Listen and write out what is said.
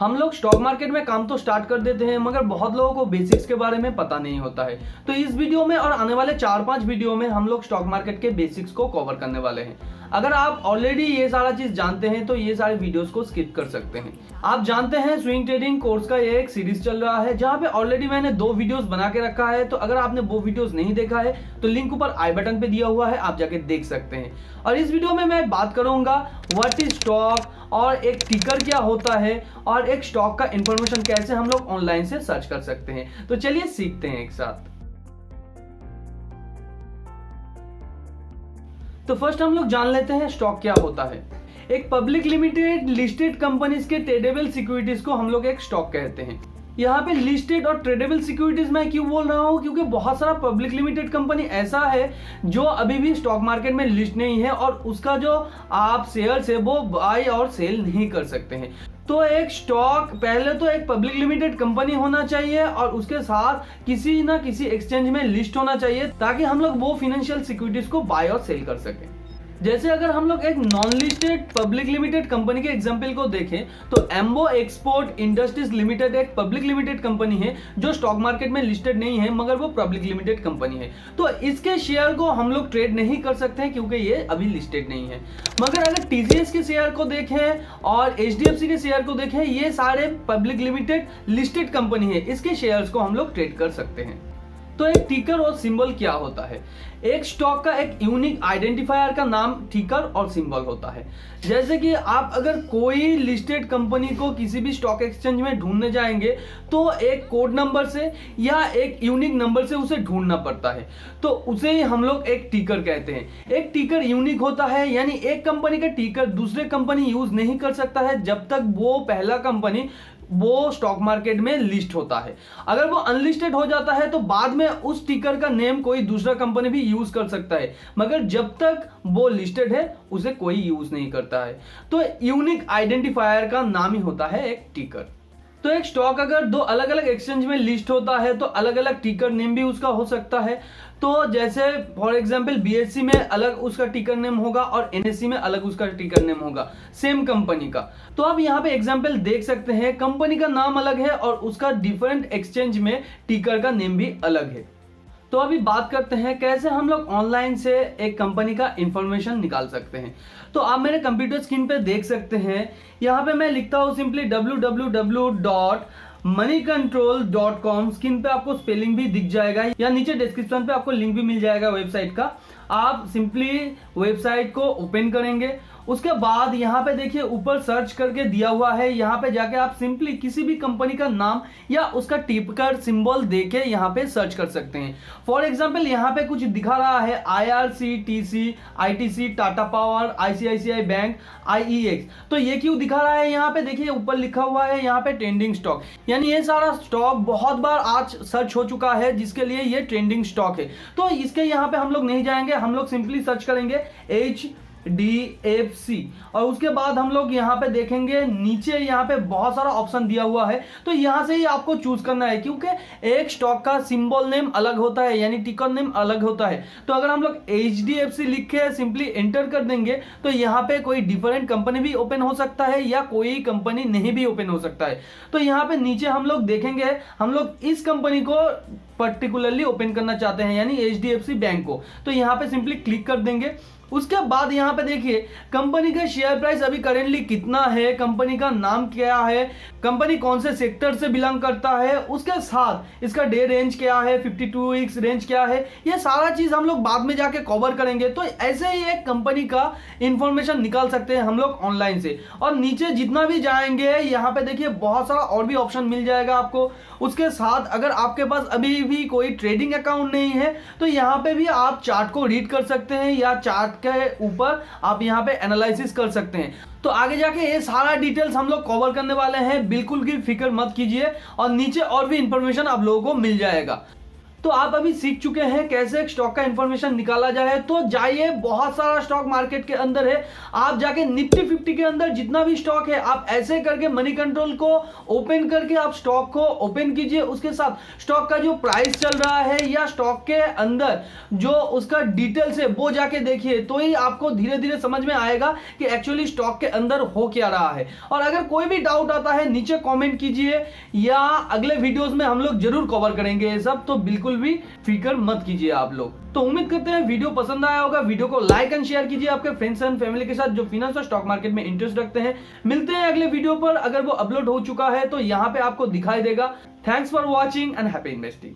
हम लोग stock market में काम तो स्टार्ट कर देते हैं, मगर बहुत लोगों को बेसिक्स के बारे में पता नहीं होता है। तो इस वीडियो में और आने वाले 4-5 वीडियो में हम लोग स्टॉक मार्केट के बेसिक्स को कवर करने वाले हैं। अगर आप ऑलरेडी ये सारा चीज जानते हैं तो ये सारे वीडियोस को स्किप कर सकते हैं। आप जानते हैं स्विंग ट्रेडिंग कोर्स का ये एक सीरीज चल रहा है, जहां पे ऑलरेडी मैंने 2 वीडियोस बना के रखा है। तो अगर आपने वो वीडियोस नहीं देखा है तो लिंक ऊपर आई बटन पे दिया हुआ है, आप जाके देख सकते हैं। और इस वीडियो में मैं बात करूंगा व्हाट इज स्टॉक और एक टिकर क्या होता है और एक स्टॉक का इंफॉर्मेशन कैसे हम लोग ऑनलाइन से सर्च कर सकते हैं। तो चलिए सीखते हैं एक साथ। तो फर्स्ट हम लोग जान लेते हैं स्टॉक क्या होता है। एक पब्लिक लिमिटेड लिस्टेड कंपनीज के ट्रेडेबल सिक्योरिटीज को हम लोग एक स्टॉक कहते हैं। यहाँ पे लिस्टेड और ट्रेडेबल सिक्योरिटीज मैं क्यों बोल रहा हूँ, क्योंकि बहुत सारा पब्लिक लिमिटेड कंपनी ऐसा है जो अभी भी स्टॉक मार्केट में लिस्ट नहीं है और उसका जो आप शेयर्स है वो बाय और सेल नहीं कर सकते हैं। तो एक स्टॉक पहले तो एक पब्लिक लिमिटेड कंपनी होना चाहिए और उसके साथ किसी ना किसी एक्सचेंज में लिस्ट होना चाहिए, ताकि हम लोग वो फाइनेंशियल सिक्योरिटीज को बाय और सेल कर सकें। जैसे अगर हम लोग एक non listed public limited company के एग्जांपल को देखें तो एम्बो एक्सपोर्ट इंडस्ट्रीज लिमिटेड एक पब्लिक लिमिटेड कंपनी है जो स्टॉक मार्केट में लिस्टेड नहीं है, मगर वो पब्लिक लिमिटेड कंपनी है। तो इसके शेयर को हम लोग ट्रेड नहीं कर सकते हैं क्योंकि ये अभी लिस्टेड नहीं है। मगर अगर टीसीएस के शेयर को देखें और एचडीएफसी के शेयर को देखें, ये सारे पब्लिक लिमिटेड लिस्टेड कंपनी है, इसके शेयर्स को हम लोग ट्रेड कर सकते हैं। तो एक टिकर और सिंबल क्या होता है? एक स्टॉक का एक यूनिक आइडेंटिफायर का नाम टिकर और सिंबल होता है। जैसे कि आप अगर कोई लिस्टेड कंपनी को किसी भी स्टॉक एक्सचेंज में ढूंढने जाएंगे तो एक कोड नंबर से या एक यूनिक नंबर से उसे ढूंढना पड़ता है, तो उसे हम लोग एक टिकर कहते हैं। एक टिकर यूनिक होता है, यानी एक कंपनी का टिकर दूसरे कंपनी यूज नहीं कर सकता है जब तक वो पहला कंपनी वो स्टॉक मार्केट में लिस्ट होता है। अगर वो अनलिस्टेड हो जाता है तो बाद में उस टिकर का नेम कोई दूसरा कंपनी भी यूज कर सकता है, मगर जब तक वो लिस्टेड है उसे कोई यूज नहीं करता है। तो यूनिक आइडेंटिफायर का नाम ही होता है एक टिकर। तो एक स्टॉक अगर 2 अलग अलग एक्सचेंज में लिस्ट होता है तो अलग अलग टिकर नेम भी उसका हो सकता है। तो जैसे फॉर एग्जांपल बीएससी में अलग उसका टिकर नेम होगा और एनएससी में अलग उसका टिकर नेम होगा सेम कंपनी का। तो आप यहाँ पे एग्जांपल देख सकते हैं, कंपनी का नाम अलग है और उसका डिफरेंट एक्सचेंज में टिकर का नेम भी अलग है। तो अभी बात करते हैं कैसे हम लोग ऑनलाइन से एक कंपनी का इंफॉर्मेशन निकाल सकते हैं। तो आप मेरे कंप्यूटर स्क्रीन पे देख सकते हैं, यहाँ पे मैं लिखता हूँ सिंपली www.moneycontrol.com। स्क्रीन पे आपको स्पेलिंग भी दिख जाएगा या नीचे डिस्क्रिप्शन पे आपको लिंक भी मिल जाएगा वेबसाइट का। आप सिंपली वेबसाइट को ओपन करेंगे, उसके बाद यहाँ पे देखिए ऊपर सर्च करके दिया हुआ है, यहाँ पे जाके आप सिंपली किसी भी कंपनी का नाम या उसका टिकर सिंबल देके यहाँ पे सर्च कर सकते हैं। फॉर एग्जांपल यहाँ पे कुछ दिखा रहा है IRCTC, ITC, Tata power, ICICI bank, IEX। तो ये क्यों दिखा रहा है? यहाँ पे देखिए ऊपर लिखा हुआ है यहाँ पे ट्रेंडिंग स्टॉक, यानी ये सारा स्टॉक बहुत बार आज सर्च हो चुका है, जिसके लिए ये ट्रेंडिंग स्टॉक है। तो इसके यहाँ पे हम लोग नहीं जाएंगे, हम लोग सिंपली सर्च करेंगे HDFC और उसके बाद हम लोग यहाँ पे देखेंगे नीचे यहाँ पे बहुत सारा ऑप्शन दिया हुआ है। तो यहाँ से ही आपको चूज करना है, क्योंकि एक स्टॉक का सिंबल नेम अलग होता है, यानी टिकर नेम अलग होता है। तो अगर हम लोग HDFC लिख के सिंपली एंटर कर देंगे तो यहाँ पे कोई डिफरेंट कंपनी भी ओपन हो सकता है या कोई कंपनी नहीं भी ओपन हो सकता है। तो यहाँ पे नीचे हम लोग देखेंगे, हम लोग इस कंपनी को पर्टिकुलरली ओपन करना चाहते हैं, यानी HDFC बैंक को। तो यहाँ पे सिंपली क्लिक कर देंगे। उसके बाद यहाँ पे देखिए कंपनी का शेयर प्राइस अभी करेंटली कितना है, कंपनी का नाम क्या है, कंपनी कौन से सेक्टर से बिलोंग करता है, उसके साथ इसका डे रेंज क्या है, 52 वीक्स रेंज क्या है, ये सारा चीज हम लोग बाद में जाके कवर करेंगे। तो ऐसे ही एक कंपनी का इंफॉर्मेशन निकाल सकते हैं हम लोग ऑनलाइन से। और नीचे जितना भी जाएंगे यहाँ पे देखिए बहुत सारा और भी ऑप्शन मिल जाएगा आपको। उसके साथ अगर आपके पास अभी भी कोई ट्रेडिंग अकाउंट नहीं है तो यहाँ पे भी आप चार्ट को रीड कर सकते हैं या चार्ट के ऊपर आप यहाँ पे एनालिसिस कर सकते हैं। तो आगे जाके ये सारा डिटेल्स हम लोग कवर करने वाले हैं, बिल्कुल भी फिक्र मत कीजिए। और नीचे और भी इंफॉर्मेशन आप लोगों को मिल जाएगा। तो आप अभी सीख चुके हैं कैसे एक स्टॉक का इंफॉर्मेशन निकाला जाए। तो जाइए, बहुत सारा स्टॉक मार्केट के अंदर है, आप जाके निफ्टी 50 के अंदर जितना भी स्टॉक है आप ऐसे करके मनी कंट्रोल को ओपन करके आप स्टॉक को ओपन कीजिए, उसके साथ स्टॉक का जो प्राइस चल रहा है या स्टॉक के अंदर जो उसका डिटेल्स है वो जाके देखिए, तो ही आपको धीरे धीरे समझ में आएगा कि एक्चुअली स्टॉक के अंदर हो क्या रहा है। और अगर कोई भी डाउट आता है नीचे कमेंट कीजिए, या अगले वीडियोस में हम लोग जरूर कवर करेंगे ये सब, तो बिल्कुल भी फिक्र मत कीजिए आप लोग। तो उम्मीद करते हैं वीडियो पसंद आया होगा। वीडियो को लाइक एंड शेयर कीजिए आपके फ्रेंड्स एंड फैमिली के साथ जो फाइनेंस और स्टॉक मार्केट में इंटरेस्ट रखते हैं। मिलते हैं अगले वीडियो पर, अगर वो अपलोड हो चुका है तो यहाँ पे आपको दिखाई देगा। Thanks for watching and happy investing.